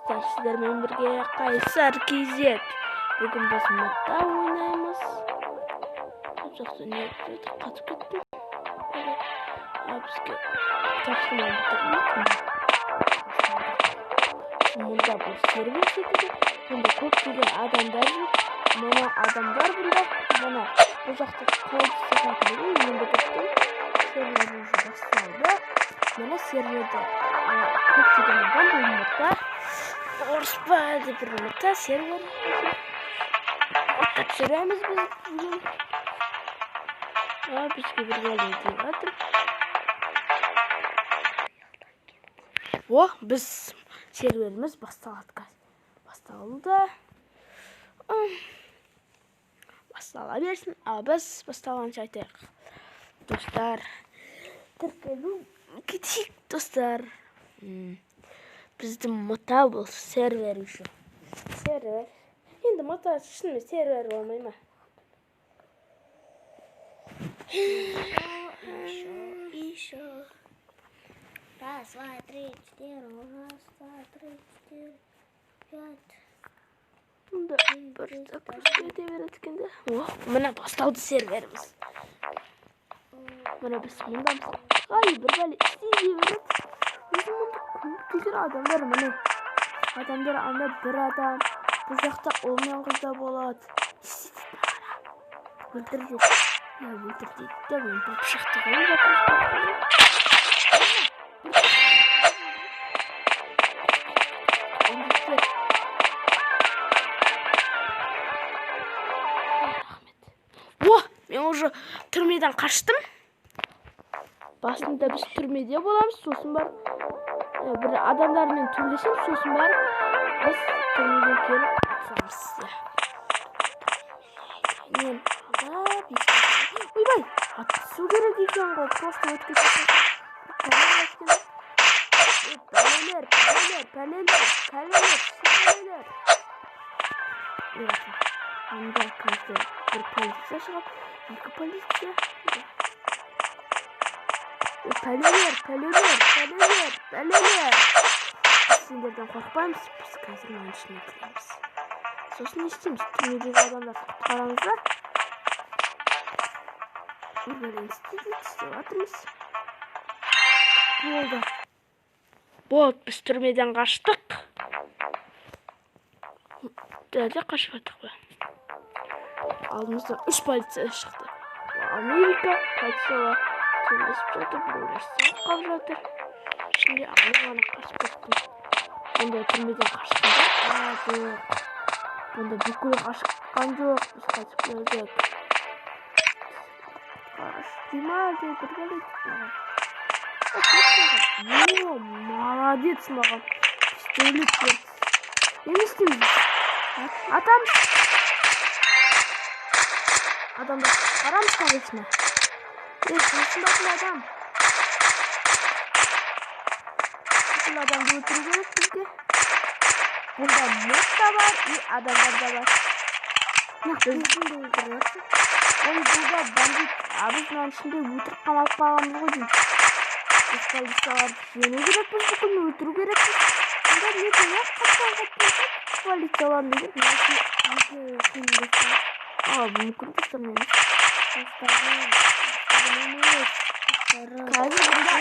достар, сіздермен бірге Қайсар KZ. Бүгін біз модда ойнаймыз. Жақсы не қатып кеттім. Бізге тапсырма бітірмейтін. Мұнда бұл сервер секілді. Мұнда көптеген адамдар жүр. Мына адамдар бұнда. Мына бұл жақта қауіпсіз сағатында енді біттім. Сервер уже басталды. Мына серверде көптеген адам бұл модда. Орыспа деп бір модда сервер. Модда түсіреміз біз бүгін. Бізге бір бәле деп жатыр. Біз серверіміз басталды. Бастала берсін. Біз басталғанша айтайық. Достар, тіркелу кетейік, достар. Біздің модда бұл сервер үшін. Сервер. Енді модда шынымен сервер болмай ма? Еще. Раз, два, три, четыре. Раз, два, три, четыре, пять. Мұнда бір өте береткенде. Мына басталды серверіміз. Мына біз мұндамыз. Бір бәле істейде береді. Өзім мұнда көптеген адамдар міне. Адамдар анда бір адам. Бұл жақта ұл мен қыз да болады. Өлтір дейді. Өлтір дейді. Мен бұл пышақты қолым жатыр. Мен уже түрмеден қаштым. Басында біз түрмеде боламыз, сосын бар. Бір адамдармен төрлесем, сосын бар. Біз түрмеге келіп атсамыз. Мен ойбай, атысу керек екен ғой. Просто өткізіп. Пәлелер. Анда қазір бір полиция шығады. Екі полиция. Пәлелер. Сендерден қорқпаймыз. Біз қазір маған ішіне кіреміз. Сосын не істейміз? Түрмедегі адамдар құтқарамыз ба? Істеп жатырмыз. Болды, біз түрмеден қаштық. Дәлде қашып жаттық ба? Алдымыздан 3 полиция шықты. Америка полициялар төрлесіп жатыр, біреулер сағып қалып жатыр. Şimdi ғана қашып кеттім. Бұнда түрмеден қашқанда, жоқ. Бұнда бүкіл қашқан жоқ, біз қайтып келдік. Қараш, демал деп бір бәле молодец маған. Пистолет берді. Не істейміз? Атамыз. Адамдар қарамыз қалесіне. Осындақын адам. Бұл адамды өлтіру керек бізге. Бұнда мод да бар, адамдар да бар. Біздің де өлтіріп. Бұнда бандит. Біздің ішінде өтіріп қамалып қалғанымыз ғой дейміз. Біз полицияларды жеңу керекпіз, бүкіл өлтіру керекпіз. Бұнда не керек қаттан полицияларын деген мүмкін тұстырмаймыз. Қазір бұнда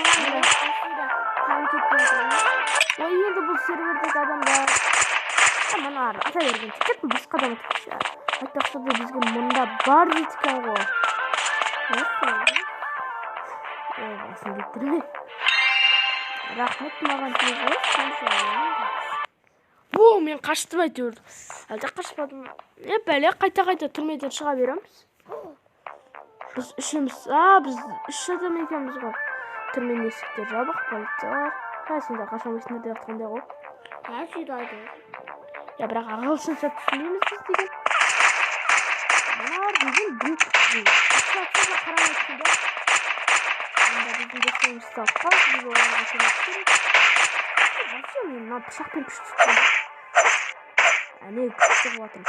енді бұл сервердегі адамдар мына ата берген текетін біз қадам өткізші. Айтпақшы бізге мұнда бар жеткен ғой. Басын кеттірме. Рахмет маған тегі. Мен қаштым әйтеуір. Әлде қашпадым. Бәле қайта түрмеден шыға береміз. Біз үшіміз. Біз үш адам екенбіз ғой. Түрменің есіктер жабық, полициялар. Сенде қашамайсыңдар деп жатқандай ғой. Сөйтеді. Бірақ ағылшынша түсінеміз біз деген. Бұлар деген бүк. Ақшатсыз қарамайсың да. Онда біздің достарымыз салып қалып, біз оларға көмек керек. Вообще мен мына пышақпен күш түстім. Әне күш шығып жатырмын.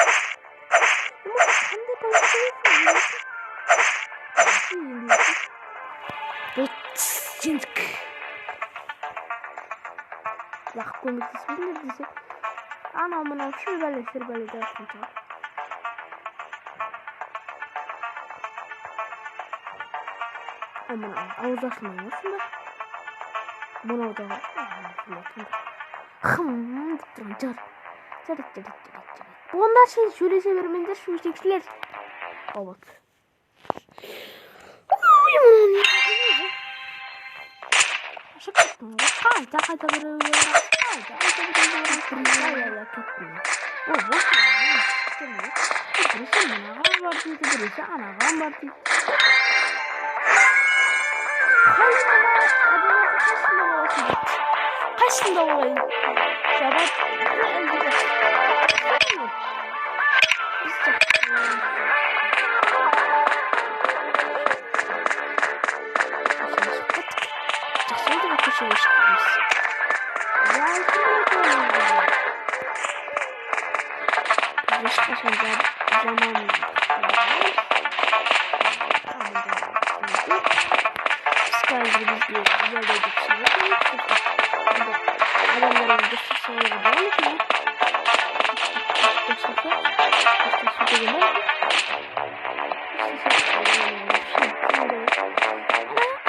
Қандай полиция есің? Бұл сендік. Лақ көмектеспейдіңдер десе. Ana mına sürübeli dersin. Aman ağzasın da. Bunu da car. Bunlar şey şöyle çevirmende şu seksiler. Evet. Kaçında olayım? Şabat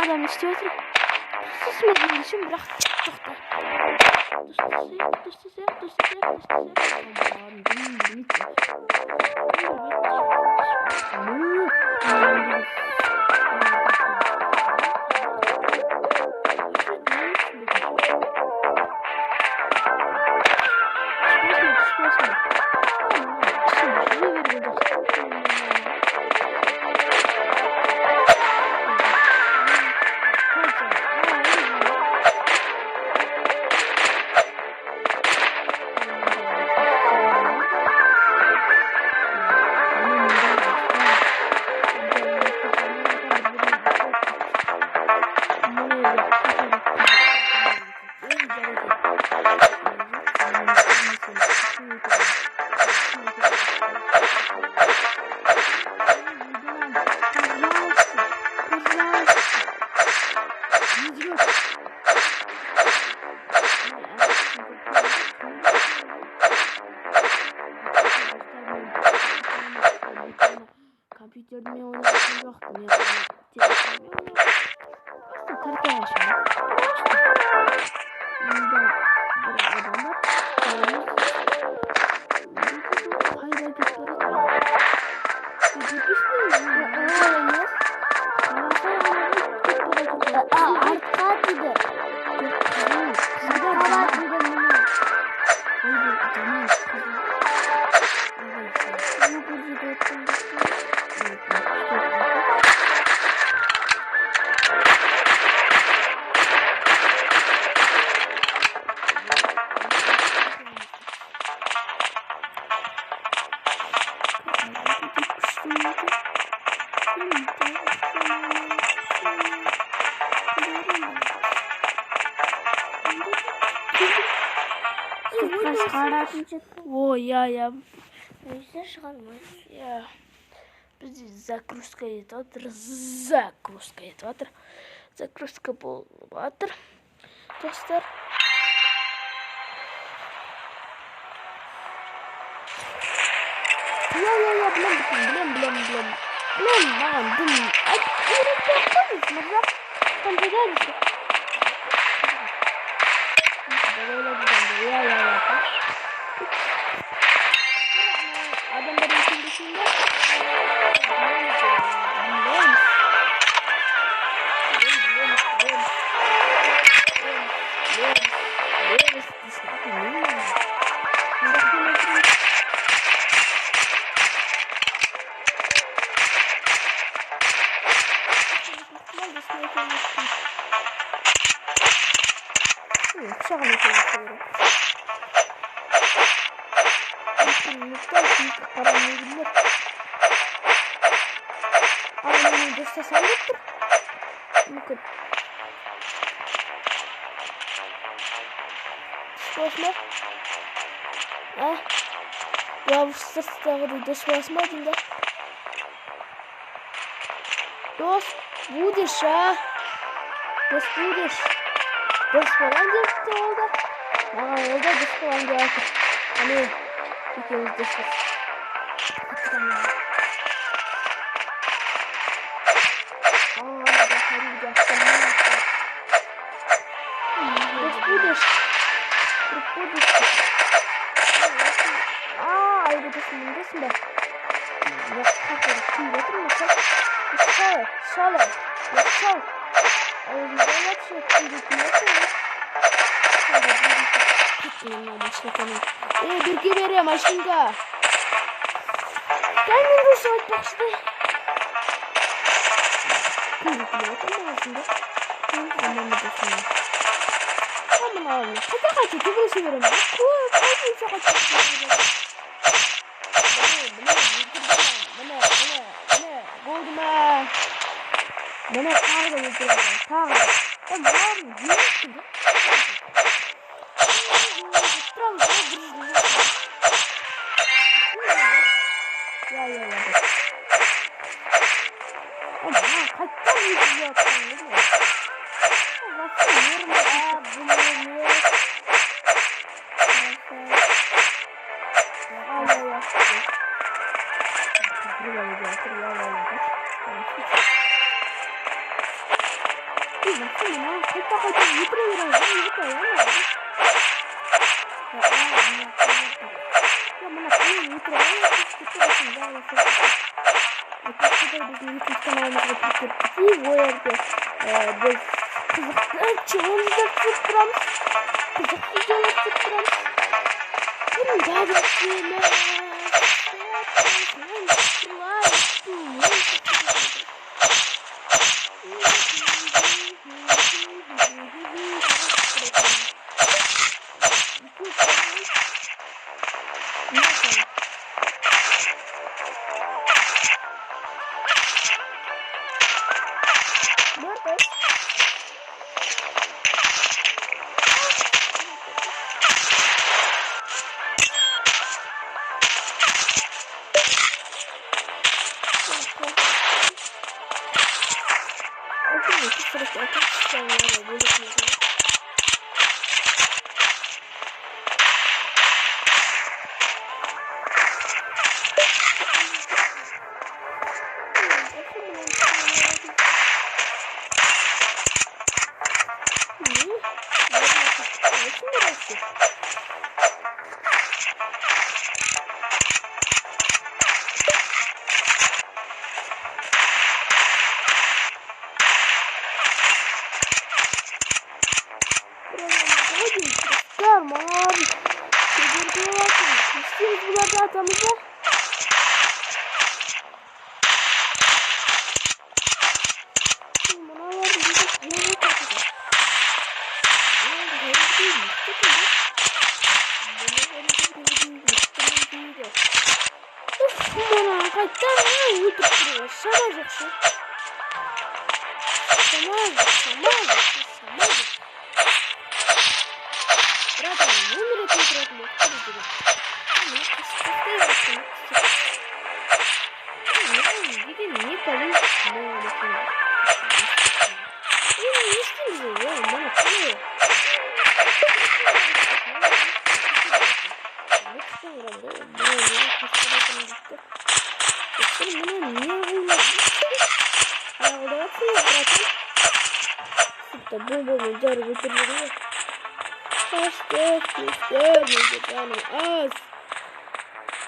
adam istiyor. Susmadığın için bırak. Компьютерный oynayacağım yoktu ya. Kartı var şimdi. Bunda bir adam var. Hayır О, я. Я. Загрузка Загрузка болыватыр. Достар. Я, блин. Маған дым. Adamların içindesinde Слышно? А? Я в составе досмотрим, да? Дос, будешь, а? Дос будешь. Дос falan yaptı oldu. Aa oldu dос falan yaptı. Hani ikimiz de ses. Ayrıldasın be. Ya kalkıyoruz. Şimdi oturmasak. Sol. Ağzımdan yapacak. Dur geberiyorum aşkınca. Gelmeyin bu saat bak işte. Kuyruğunu oturmamasında. Aman ödesine. Aman ağabey. Kaça çok severim. Kaça. Bana kahve yapıyorlar. Kahve. Ben var mı? Yürüyorsun. Ya. Ama kaçtan yüzü yaptın değil mi? Baksana yorma.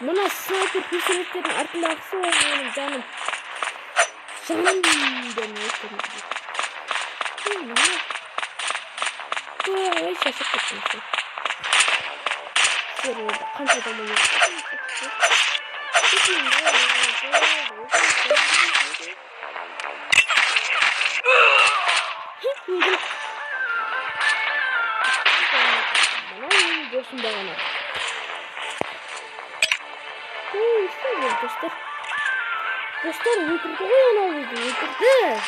Bunu Buna sniper pistolетlerin arkası oynuyorum canım. Canım demiyorsun. Bu şaşık etmişsin. Şöyle kanka adamı yaptım. Bana bana. Dostlar yıkırdı o yana oldu yıkırdı.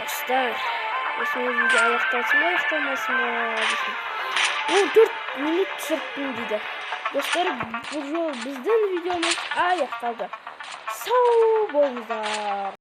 Dostlar yaşınız ayakta açma ayaktamasın bu 4 minut sürttüm dedi. Dostlar bu bizden videomuz ayaktadır. Sağ olun.